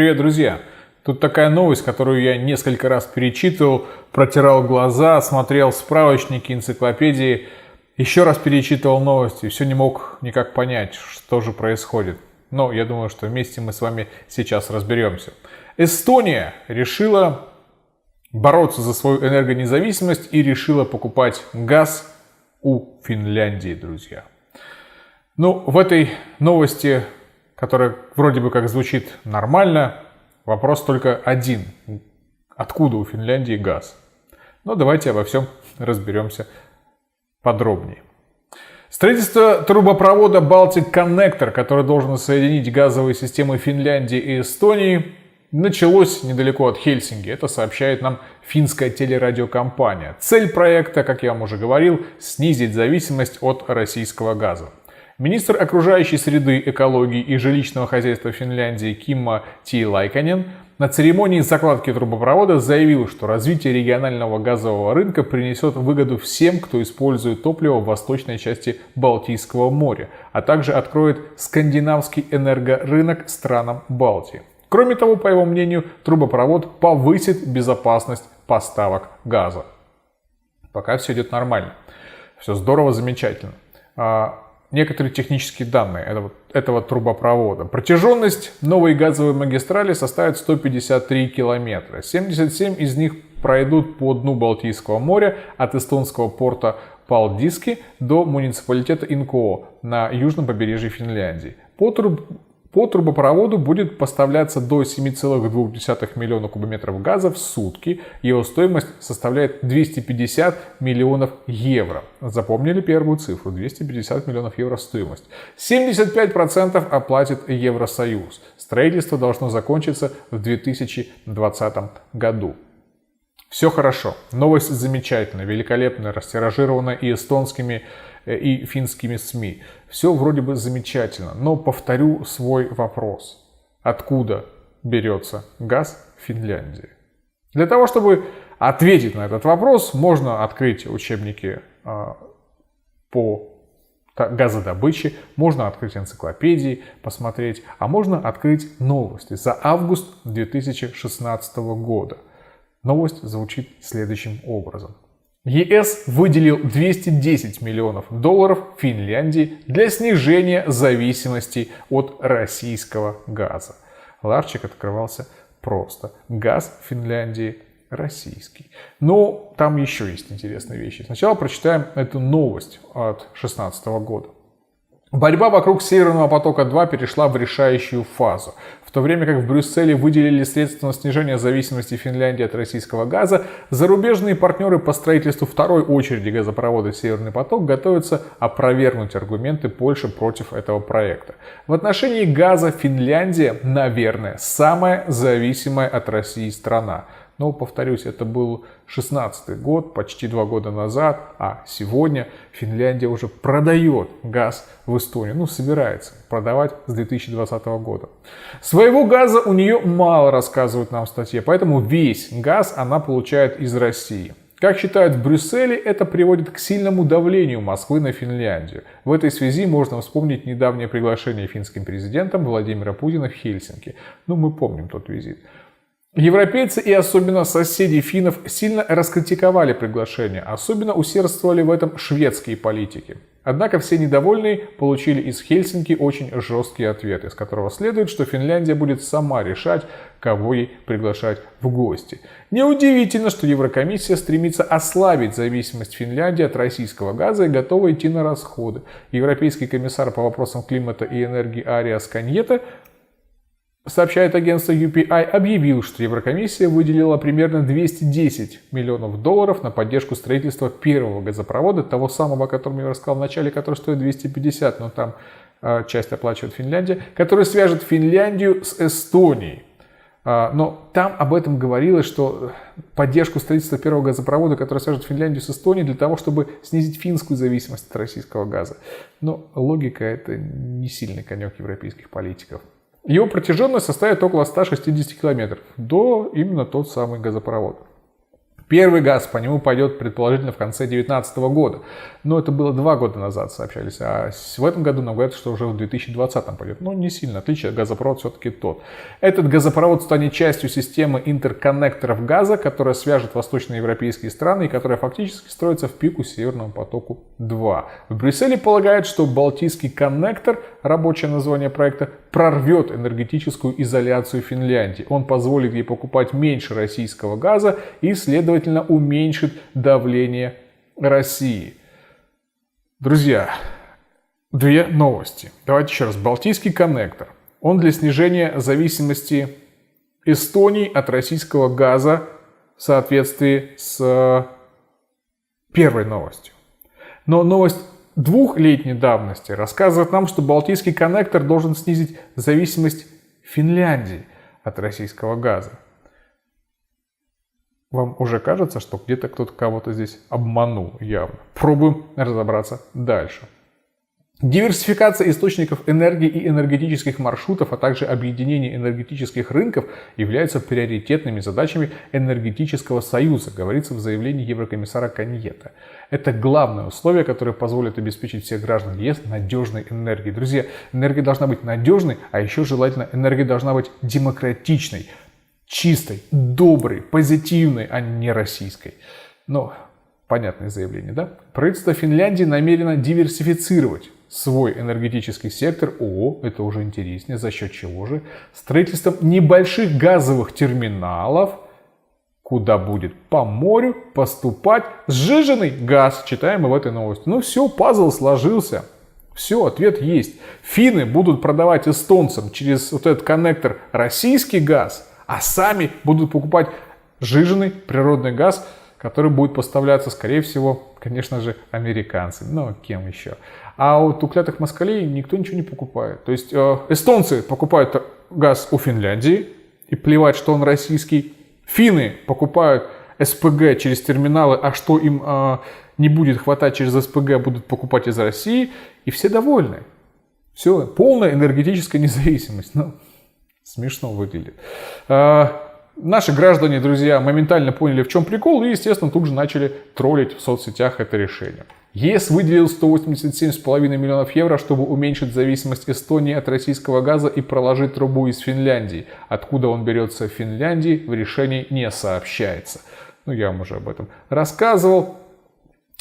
Привет, друзья! Тут такая новость, которую я несколько раз перечитывал, протирал глаза, смотрел справочники, энциклопедии, еще раз перечитывал новости, все не мог никак понять, что же происходит. Но я думаю, что вместе мы с вами сейчас разберемся. Эстония решила бороться за свою энергонезависимость и решила покупать газ у Финляндии, друзья. Ну, в этой новости, которая вроде бы как звучит нормально, вопрос только один. Откуда у Финляндии газ? Но давайте обо всем разберемся подробнее. Строительство трубопровода Baltic Connector, который должен соединить газовые системы Финляндии и Эстонии, началось недалеко от Хельсинки. Это сообщает нам финская телерадиокомпания. Цель проекта, как я вам уже говорил, снизить зависимость от российского газа. Министр окружающей среды, экологии и жилищного хозяйства Финляндии Кимма Тиилайканен на церемонии закладки трубопровода заявил, что развитие регионального газового рынка принесет выгоду всем, кто использует топливо в восточной части Балтийского моря, а также откроет скандинавский энергорынок странам Балтии. Кроме того, по его мнению, трубопровод повысит безопасность поставок газа. Пока все идет нормально. Все здорово, замечательно. Некоторые технические данные этого трубопровода. Протяженность новой газовой магистрали составит 153 километра. 77 из них пройдут по дну Балтийского моря от эстонского порта Палдиски до муниципалитета Инкоо на южном побережье Финляндии. По трубопроводу будет поставляться до 7,2 миллиона кубометров газа в сутки. Его стоимость составляет 250 миллионов евро. Запомнили первую цифру? 250 миллионов евро стоимость. 75% оплатит Евросоюз. Строительство должно закончиться в 2020 году. Все хорошо. Новость замечательная, великолепная, растиражирована и эстонскими, и финскими СМИ. Все вроде бы замечательно, но повторю свой вопрос. Откуда берется газ в Финляндии? Для того, чтобы ответить на этот вопрос, можно открыть учебники по газодобыче, можно открыть энциклопедии, посмотреть, а можно открыть новости за август 2016 года. Новость звучит следующим образом. ЕС выделил 210 миллионов долларов Финляндии для снижения зависимости от российского газа. Ларчик открывался просто. Газ в Финляндии российский. Но там еще есть интересные вещи. Сначала прочитаем эту новость от 2016 года. Борьба вокруг Северного потока-2 перешла в решающую фазу. В то время как в Брюсселе выделили средства на снижение зависимости Финляндии от российского газа, зарубежные партнеры по строительству второй очереди газопровода «Северный поток» готовятся опровергнуть аргументы Польши против этого проекта. В отношении газа Финляндия, наверное, самая зависимая от России страна. Но, повторюсь, это был 2016 год, почти 2 года назад, а сегодня Финляндия уже продает газ в Эстонию. Собирается продавать с 2020 года. Своего газа у нее мало, рассказывают нам в статье, поэтому весь газ она получает из России. Как считают в Брюсселе, это приводит к сильному давлению Москвы на Финляндию. В этой связи можно вспомнить недавнее приглашение финским президентом Владимира Путина в Хельсинки. Мы помним тот визит. Европейцы и особенно соседи финнов сильно раскритиковали приглашение, особенно усердствовали в этом шведские политики. Однако все недовольные получили из Хельсинки очень жесткий ответ, из которого следует, что Финляндия будет сама решать, кого ей приглашать в гости. Неудивительно, что Еврокомиссия стремится ослабить зависимость Финляндии от российского газа и готова идти на расходы. Европейский комиссар по вопросам климата и энергии Ариас Каньете, сообщает агентство UPI, объявил, что Еврокомиссия выделила примерно 210 миллионов долларов на поддержку строительства первого газопровода, того самого, о котором я рассказал в начале, который стоит 250, но там часть оплачивает Финляндия, который свяжет Финляндию с Эстонией. Но там об этом говорилось, что поддержку строительства первого газопровода, который свяжет Финляндию с Эстонией, для того, чтобы снизить финскую зависимость от российского газа. Но логика — это не сильный конек европейских политиков. Его протяженность составит около 160 километров, именно тот самый газопровод. Первый газ по нему пойдет предположительно в конце 2019 года. Но это было 2 года назад, сообщались. А в этом году нам говорят, что уже в 2020 пойдет. Но не сильно отличие, газопровод все-таки тот. Этот газопровод станет частью системы интерконнекторов газа, которая свяжет восточноевропейские страны и которая фактически строится в пику Северному потоку-2. В Брюсселе полагают, что Балтийский коннектор, рабочее название проекта, прорвет энергетическую изоляцию Финляндии. Он позволит ей покупать меньше российского газа и, следовательно, уменьшит давление России. Друзья, 2 новости. Давайте еще раз. Балтийский коннектор. Он для снижения зависимости Эстонии от российского газа в соответствии с первой новостью. Но новость 2-летней давности рассказывает нам, что Балтийский коннектор должен снизить зависимость Финляндии от российского газа. Вам уже кажется, что где-то кто-то кого-то здесь обманул явно. Пробуем разобраться дальше. Диверсификация источников энергии и энергетических маршрутов, а также объединение энергетических рынков являются приоритетными задачами энергетического союза, говорится в заявлении еврокомиссара Каньете. Это главное условие, которое позволит обеспечить всех граждан ЕС надежной энергией. Друзья, энергия должна быть надежной, а еще желательно энергия должна быть демократичной, чистой, доброй, позитивной, а не российской. Но понятное заявление, да? Правительство Финляндии намерено диверсифицировать свой энергетический сектор. О, это уже интереснее. За счет чего же? Строительством небольших газовых терминалов, куда будет по морю поступать сжиженный газ. Читаем мы в этой новости. Ну все, пазл сложился. Все, ответ есть. Финны будут продавать эстонцам через вот этот коннектор российский газ, а сами будут покупать сжиженный природный газ, который будет поставляться, скорее всего, конечно же, американцами. Ну, кем еще? А у туклятых москалей никто ничего не покупает. То есть эстонцы покупают газ у Финляндии и плевать, что он российский. Финны покупают СПГ через терминалы, а что им не будет хватать через СПГ, будут покупать из России. И все довольны. Все, полная энергетическая независимость. Ну, смешно выглядит. Наши граждане, друзья, моментально поняли, в чем прикол, и, естественно, тут же начали троллить в соцсетях это решение. ЕС выделил 187,5 миллионов евро, чтобы уменьшить зависимость Эстонии от российского газа и проложить трубу из Финляндии. Откуда он берется в Финляндии, в решении не сообщается. Ну, я вам уже об этом рассказывал.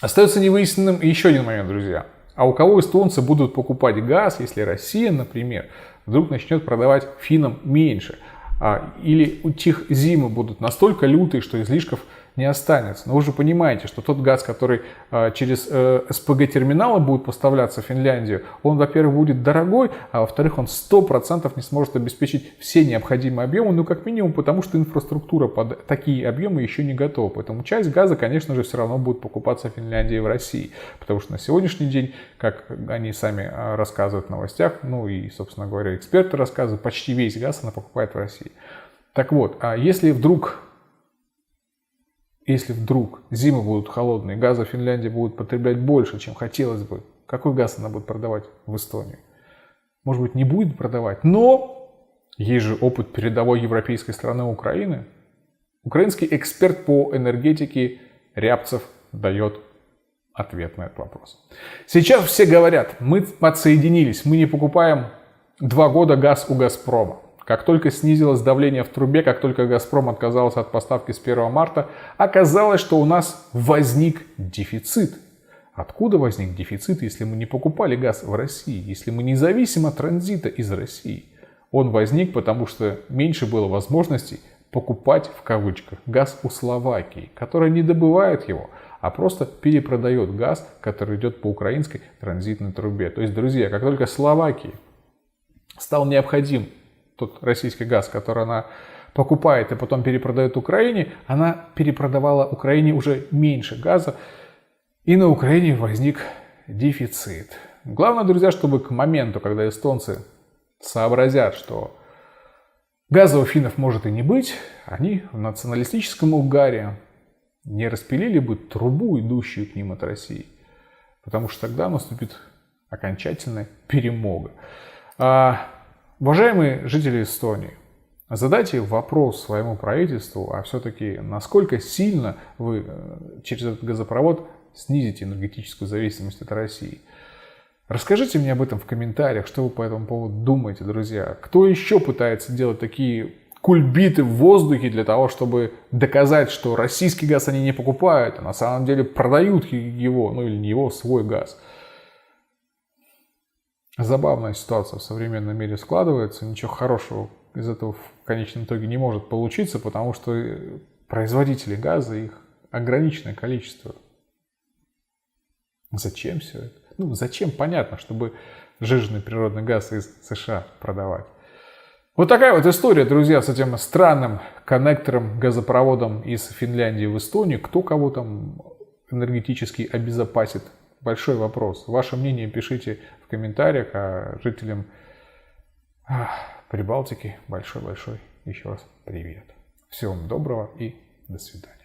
Остается невыясненным еще один момент, друзья. А у кого эстонцы будут покупать газ, если Россия, например, вдруг начнет продавать финнам меньше? Или у них зимы будут настолько лютые, что излишков не останется. Но вы же понимаете, что тот газ, который через СПГ-терминалы будет поставляться в Финляндию, он, во-первых, будет дорогой, а во-вторых, он 100% не сможет обеспечить все необходимые объемы, ну, как минимум, потому что инфраструктура под такие объемы еще не готова. Поэтому часть газа, конечно же, все равно будет покупаться в Финляндии и в России. Потому что на сегодняшний день, как они сами рассказывают в новостях, ну и, собственно говоря, эксперты рассказывают, почти весь газ она покупает в России. Так вот, а если вдруг зимы будут холодные, газа Финляндия будет потреблять больше, чем хотелось бы, какой газ она будет продавать в Эстонию? Может быть, не будет продавать, но есть же опыт передовой европейской страны Украины. Украинский эксперт по энергетике Рябцев дает ответ на этот вопрос. Сейчас все говорят, мы отсоединились, мы не покупаем 2 года газ у «Газпрома». Как только снизилось давление в трубе, как только «Газпром» отказался от поставки с 1 марта, оказалось, что у нас возник дефицит. Откуда возник дефицит, если мы не покупали газ в России, если мы не зависим от транзита из России? Он возник, потому что меньше было возможностей покупать, в кавычках, газ у Словакии, которая не добывает его, а просто перепродает газ, который идет по украинской транзитной трубе. То есть, друзья, как только Словакии стал необходим тот российский газ, который она покупает и потом перепродает Украине, она перепродавала Украине уже меньше газа, и на Украине возник дефицит. Главное, друзья, чтобы к моменту, когда эстонцы сообразят, что газа у финнов может и не быть, они в националистическом угаре не распилили бы трубу, идущую к ним от России, потому что тогда наступит окончательная перемога. Уважаемые жители Эстонии, Задайте вопрос своему правительству, а все-таки насколько сильно вы через этот газопровод снизите энергетическую зависимость от России. Расскажите мне об этом в комментариях, что вы по этому поводу думаете, друзья. Кто еще пытается делать такие кульбиты в воздухе для того, чтобы доказать, что российский газ они не покупают, а на самом деле продают его, ну или не его, свой газ. Забавная ситуация в современном мире складывается, ничего хорошего из этого в конечном итоге не может получиться, потому что производители газа, их ограниченное количество. Зачем все это? Ну, зачем? Понятно, чтобы сжиженный природный газ из США продавать. Вот такая вот история, друзья, с этим странным коннектором, газопроводом из Финляндии в Эстонию. Кто кого там энергетически обезопасит? Большой вопрос. Ваше мнение пишите в комментариях, а жителям Прибалтики большой-большой еще раз привет. Всего вам доброго и до свидания.